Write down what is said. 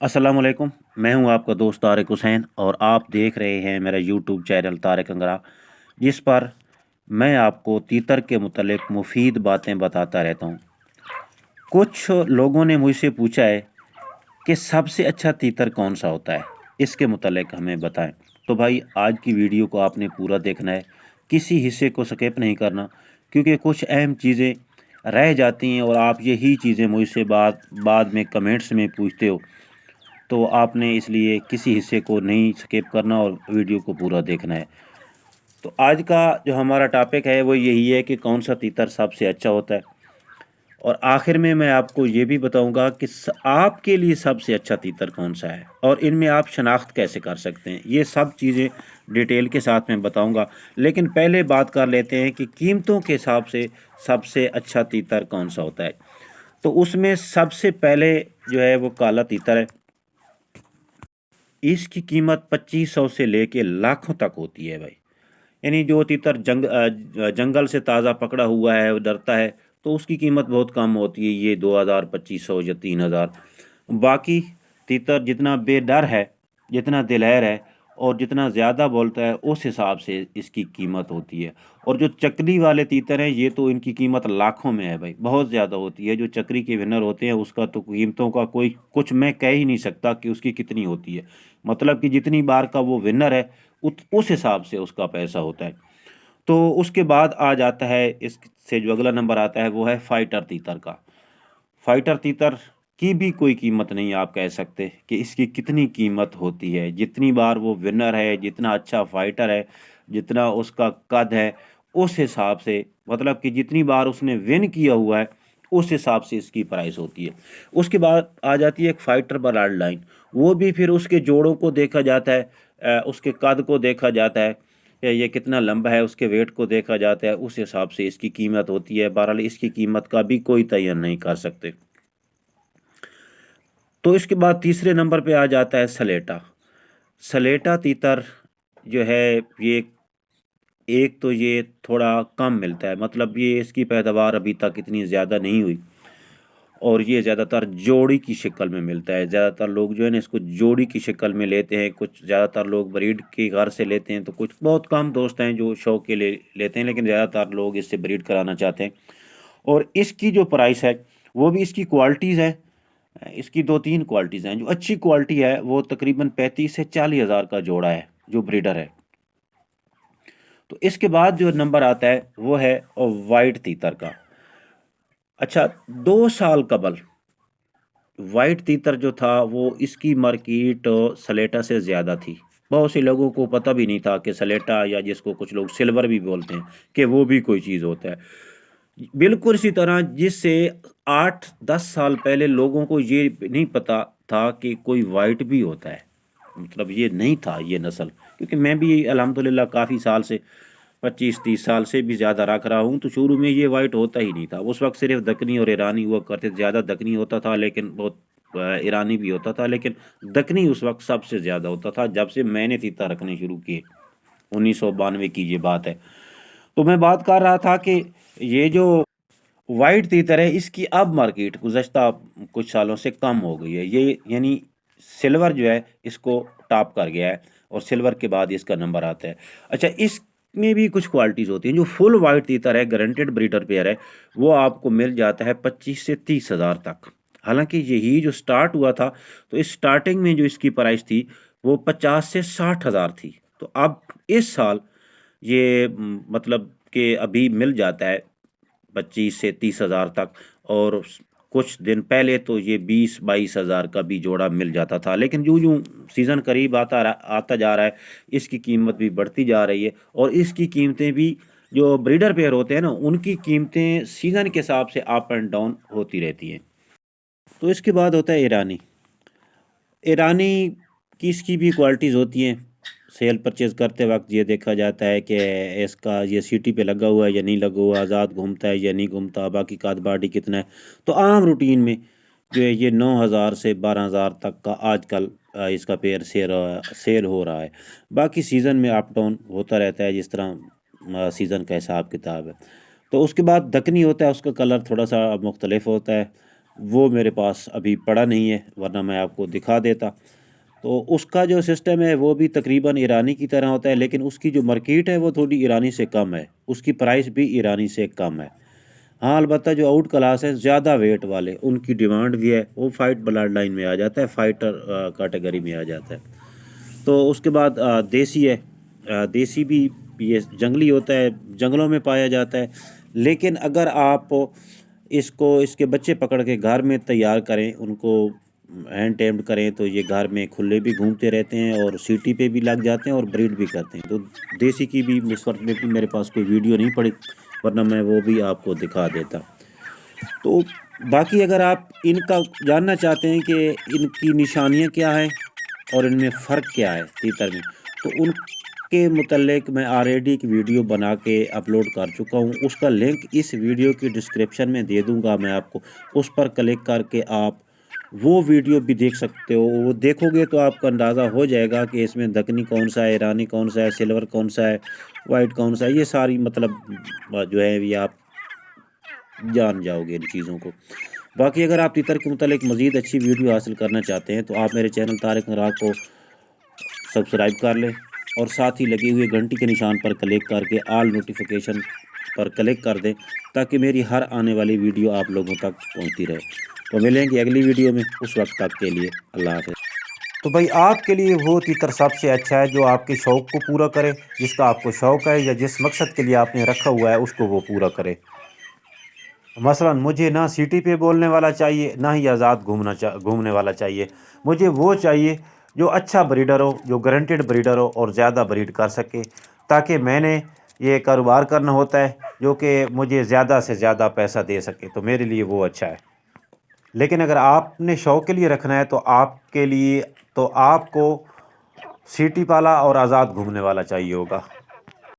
अस्सलाम वालेकुम। मैं हूं आपका दोस्त तारिक हुसैन और आप देख रहे हैं मेरा यूट्यूब चैनल तारिक अंगरा, जिस पर मैं आपको तीतर के मुतल्लिक मुफीद बातें बताता रहता हूं। कुछ लोगों ने मुझसे पूछा है कि सबसे अच्छा तीतर कौन सा होता है, इसके मुतल्लिक हमें बताएं। तो भाई आज की वीडियो को आपने पूरा देखना है, किसी हिस्से को स्किप नहीं करना, क्योंकि कुछ अहम चीज़ें रह जाती हैं और आप यही चीज़ें मुझसे बाद बाद में कमेंट्स में पूछते हो। तो आपने इसलिए किसी हिस्से को नहीं स्किप करना और वीडियो को पूरा देखना है। तो आज का जो हमारा टॉपिक है वो यही है कि कौन सा तीतर सबसे अच्छा होता है, और आखिर में मैं आपको ये भी बताऊंगा कि आपके लिए सबसे अच्छा तीतर कौन सा है और इनमें आप शनाख्त कैसे कर सकते हैं। ये सब चीज़ें डिटेल के साथ में बताऊंगा, लेकिन पहले बात कर लेते हैं कि कीमतों के हिसाब से सबसे अच्छा तीतर कौन सा होता है। तो उसमें सबसे पहले जो है वो काला तीतर है। इसकी कीमत 2500 से लेके लाखों तक होती है भाई। यानी जो तीतर जंगल से ताज़ा पकड़ा हुआ है, वो डरता है, तो उसकी कीमत बहुत कम होती है, ये 2000 2500 या 3000। बाकी तीतर जितना बेडर है, जितना दिलहर है और जितना ज़्यादा बोलता है, उस हिसाब से इसकी कीमत होती है। और जो चकली वाले तीतर हैं, ये तो इनकी कीमत लाखों में है भाई, बहुत ज़्यादा होती है। जो चक्री के विनर होते हैं उसका तो कीमतों का कोई कुछ मैं कह ही नहीं सकता कि उसकी कितनी होती है। मतलब कि जितनी बार का वो विनर है, उस हिसाब से उसका पैसा होता है। तो उसके बाद आ जाता है, इससे जो अगला नंबर आता है वो है फाइटर तीतर का। फाइटर तीतर की भी कोई कीमत नहीं आप कह सकते कि इसकी कितनी कीमत होती है। जितनी बार वो विनर है, जितना अच्छा फाइटर है, जितना उसका कद है, उस हिसाब से, मतलब कि जितनी बार उसने विन किया हुआ है, उस हिसाब से इसकी प्राइस होती है। उसके बाद आ जाती है एक फाइटर ब्लड लाइन। वो भी फिर उसके जोड़ों को देखा जाता है, उसके कद को देखा जाता है, या ये कितना लंबा है, उसके वेट को देखा जाता है, उस हिसाब से इसकी कीमत होती है। बहरहाल इसकी कीमत का भी कोई तयन नहीं कर सकते। तो इसके बाद तीसरे नंबर पे आ जाता है सलेटा। सलेटा तीतर जो है, ये एक तो ये थोड़ा कम मिलता है, मतलब ये इसकी पैदावार अभी तक इतनी ज़्यादा नहीं हुई, और ये ज़्यादातर जोड़ी की शक्ल में मिलता है। ज़्यादातर लोग जो है ना इसको जोड़ी की शक्ल में लेते हैं। कुछ ज़्यादातर लोग ब्रीड के घर से लेते हैं, तो कुछ बहुत कम दोस्त हैं जो शौक के लिए लेते हैं, लेकिन ज़्यादातर लोग इससे ब्रीड कराना चाहते हैं। और इसकी जो प्राइस है, वो भी इसकी क्वालिटीज़ है। इसकी दो तीन क्वालिटीज़ हैं। जो अच्छी क्वालिटी है वो तकरीबन 35 से 40 हज़ार का जोड़ा है, जो ब्रीडर है। तो इसके बाद जो नंबर आता है वो है वाइट तीतर का। अच्छा, 2 साल कबल वाइट तीतर जो था वो इसकी मार्केट सलेटा से ज़्यादा थी। बहुत से लोगों को पता भी नहीं था कि सलेटा, या जिसको कुछ लोग सिल्वर भी बोलते हैं, कि वो भी कोई चीज़ होता है। बिल्कुल इसी तरह जिससे 8-10 साल पहले लोगों को ये नहीं पता था कि कोई वाइट भी होता है, मतलब ये नहीं था ये नस्ल। क्योंकि मैं भी अल्हम्दुलिल्लाह काफ़ी साल से, 25-30 साल से भी ज़्यादा रख रहा हूँ, तो शुरू में ये वाइट होता ही नहीं था। उस वक्त सिर्फ दक्कनी और ईरानी हुआ करते, ज़्यादा दक्कनी होता था, लेकिन बहुत ईरानी भी होता था, लेकिन दक्कनी उस वक्त सबसे ज़्यादा होता था जब से मैंने तीता रखने शुरू किए। 1992 की ये बात है। तो मैं बात कर रहा था कि ये जो वाइट तीतर है, इसकी अब मार्केट गुज़श्ता कुछ सालों से कम हो गई है। ये यानी सिल्वर जो है इसको टॉप कर गया है, और सिल्वर के बाद इसका नंबर आता है। अच्छा, इसमें भी कुछ क्वालिटीज़ होती हैं। जो फुल वाइट तीतर है, गारंटेड ब्रीडर पेयर है, वो आपको मिल जाता है 25 से 30 हज़ार तक। हालाँकि यही जो स्टार्ट हुआ था, तो इस स्टार्टिंग में जो इसकी प्राइस थी वो 50 से 60 हज़ार थी। तो अब इस साल ये मतलब कि अभी मिल जाता है 25 से 30 हज़ार तक। और कुछ दिन पहले तो ये 20-22 हज़ार का भी जोड़ा मिल जाता था, लेकिन यूं सीज़न करीब आता जा रहा है, इसकी कीमत भी बढ़ती जा रही है। और इसकी कीमतें भी, जो ब्रीडर पेयर होते हैं ना, उनकी कीमतें सीज़न के हिसाब से अप एंड डाउन होती रहती हैं। तो इसके बाद होता है ईरानी। ईरानी की इसकी भी क्वालिटीज़ होती हैं। सेल परचेज़ करते वक्त ये देखा जाता है कि इसका ये सीटी पे लगा हुआ है या नहीं लगा हुआ, आज़ाद घूमता है या नहीं घूमता, बाकी काद बाडी कितना है। तो आम रूटीन में जो है ये 9,000 से 12,000 तक का आजकल इसका पेयर सेल हो रहा है। बाकी सीज़न में अप डाउन होता रहता है, जिस तरह सीज़न का हिसाब किताब है। तो उसके बाद दक्कनी होता है, उसका कलर थोड़ा सा मुख्तलिफ होता है। وہ میرے پاس ابھی پڑا نہیں ہے، ورنہ میں آپ کو دکھا دیتا۔ تو اس کا جو سسٹم ہے وہ بھی تقریباً ایرانی کی طرح ہوتا ہے، لیکن اس کی جو مارکیٹ ہے وہ تھوڑی ایرانی سے کم ہے، اس کی پرائس بھی ایرانی سے کم ہے۔ ہاں البتہ جو آؤٹ کلاس ہے زیادہ ویٹ والے ان کی ڈیمانڈ بھی ہے، وہ فائٹ بلڈ لائن میں آ جاتا ہے، فائٹر کیٹیگری میں آ جاتا ہے۔ تو اس کے بعد دیسی ہے، دیسی بھی یہ جنگلی ہوتا ہے، جنگلوں میں پایا جاتا ہے، لیکن اگر آپ اس کے بچے پکڑ کے گھر میں تیار کریں، ان کو ہینڈ ٹیمڈ کریں تو یہ گھر میں کھلے بھی گھومتے رہتے ہیں اور سیٹی پہ بھی لگ جاتے ہیں اور بریڈ بھی کرتے ہیں۔ تو دیسی کی بھی فارچونیٹلی میرے پاس کوئی ویڈیو نہیں پڑی، ورنہ میں وہ بھی آپ کو دکھا دیتا۔ تو باقی اگر آپ ان کا جاننا چاہتے ہیں کہ ان کی نشانیاں کیا ہیں اور ان میں فرق کیا ہے تیتر میں، تو ان کے متعلق میں آلریڈی ایک ویڈیو بنا کے اپلوڈ کر چکا ہوں، اس کا لنک اس ویڈیو کی ڈسکرپشن میں دے دوں گا میں آپ کو، اس پر کلک کر کے آپ وہ ویڈیو بھی دیکھ سکتے ہو۔ وہ دیکھو گے تو آپ کا اندازہ ہو جائے گا کہ اس میں دکنی کون سا ہے، ایرانی کون سا ہے، سلور کون سا ہے، وائٹ کون سا ہے، یہ ساری مطلب جو ہے یہ آپ جان جاؤ گے ان چیزوں کو۔ باقی اگر آپ تیتر کے متعلق مزید اچھی ویڈیو حاصل کرنا چاہتے ہیں تو آپ میرے چینل طارق نراگ کو سبسکرائب کر لیں اور ساتھ ہی لگے ہوئے گھنٹی کے نشان پر کلک کر کے آل نوٹیفیکیشن پر کلک کر دیں تاکہ میری ہر آنے والی ویڈیو آپ لوگوں تک پہنچتی رہے۔ تو ملیں گے اگلی ویڈیو میں، اس وقت تک کے لیے اللہ حافظ۔ تو بھائی آپ کے لیے وہ تیتر سب سے اچھا ہے جو آپ کے شوق کو پورا کرے، جس کا آپ کو شوق ہے یا جس مقصد کے لیے آپ نے رکھا ہوا ہے اس کو وہ پورا کرے۔ مثلا مجھے نہ سٹی پہ بولنے والا چاہیے، نہ ہی آزاد گھومنے والا چاہیے، مجھے وہ چاہیے جو اچھا بریڈر ہو، جو گارنٹیڈ بریڈر ہو اور زیادہ بریڈ کر سکے، تاکہ میں نے یہ کاروبار کرنا ہوتا ہے جو کہ مجھے زیادہ سے زیادہ پیسہ دے سکے، تو میرے لیے وہ اچھا ہے۔ لیکن اگر آپ نے شوق کے لیے رکھنا ہے تو آپ کو سٹی والا اور آزاد گھومنے والا چاہیے ہوگا۔